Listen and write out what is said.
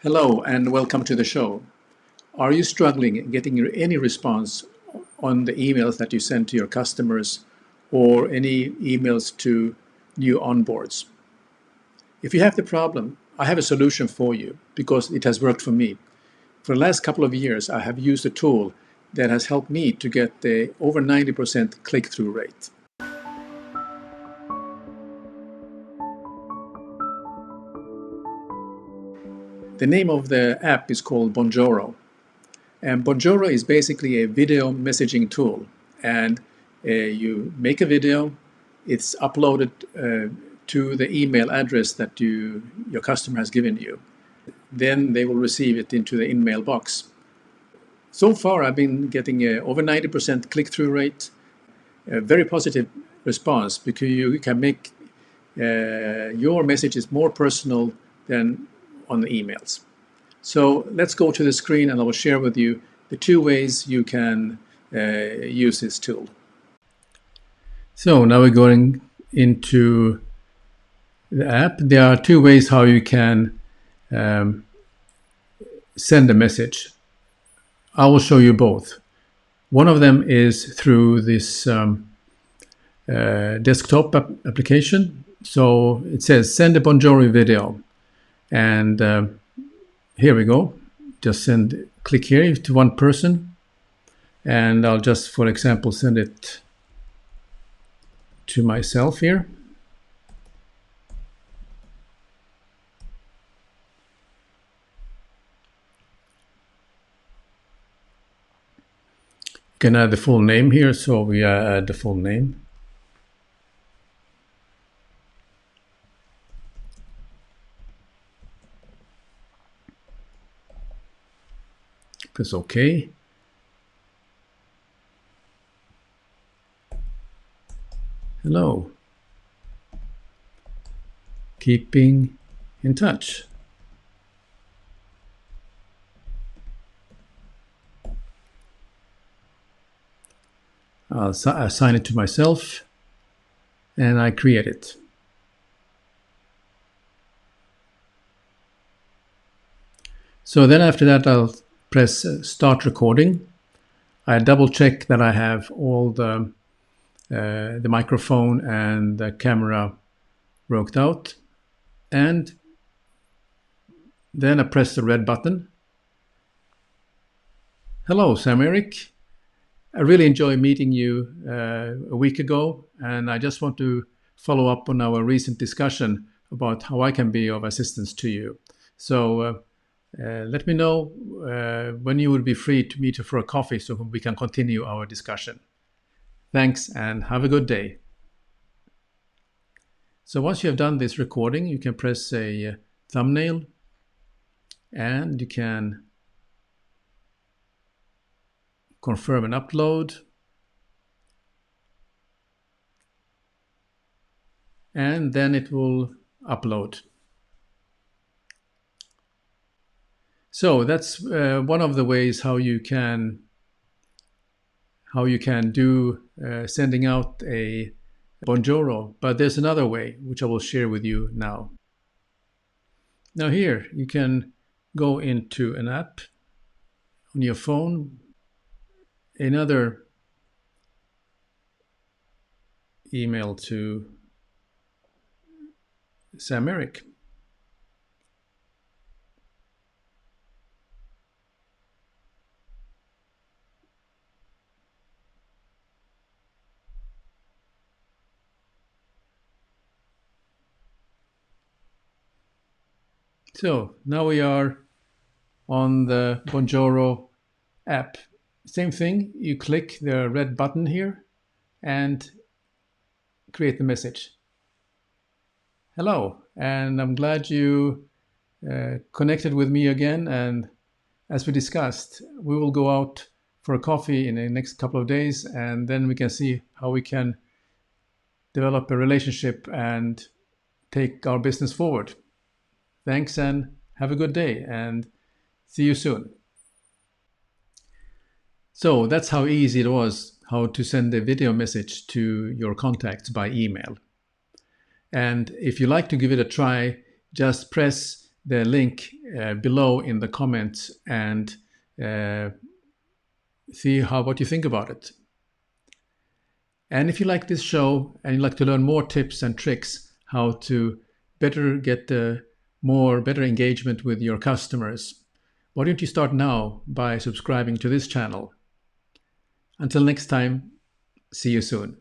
Hello and welcome to the show. Are you struggling getting any response on the emails that you send to your customers or any emails to new onboards? If you have the problem, I have a solution for you because it has worked for me. For the last couple of years, I have used a tool that has helped me to get the over 90% click-through rate. The name of the app is called Bonjour. And Bonjour is basically a video messaging tool. And you make a video, it's uploaded to the email address that your customer has given you. Then they will receive it into the in-mail box. So far, I've been getting over 90% click-through rate, a very positive response because you can make your messages more personal than on the emails. So let's go to the screen and I will share with you the two ways you can use this tool. So now we're going into the app. There are two ways how you can send a message. I will show you both. One of them is through this desktop application. So it says send a Bonjour video. And here we go. Just click here to one person. And I'll just, for example, send it to myself here. You can add the full name here. So we add the full name. Press OK. Hello. Keeping in touch. I'll assign it to myself and I create it. So then after that, I'll press start recording. I double check that I have all the microphone and the camera worked out. And then I press the red button. Hello, Sam-Erik. I really enjoyed meeting you a week ago, and I just want to follow up on our recent discussion about how I can be of assistance to you. So let me know when you would be free to meet for a coffee so we can continue our discussion. Thanks and have a good day. So once you have done this recording, you can press a thumbnail and you can confirm an upload. And then it will upload. So that's one of the ways how you can do sending out a Bonjour, but there's another way which I will share with you now. Now here you can go into an app on your phone, another email to Sam-Erik. So now we are on the Bonjour app. Same thing, you click the red button here and create the message. Hello, and I'm glad you connected with me again. And as we discussed, we will go out for a coffee in the next couple of days, and then we can see how we can develop a relationship and take our business forward. Thanks and have a good day and see you soon. So that's how easy it was how to send a video message to your contacts by email. And if you like to give it a try, just press the link below in the comments and see what you think about it. And if you like this show and you'd like to learn more tips and tricks how to better get better engagement with your customers, why don't you start now by subscribing to this channel? Until next time, see you soon.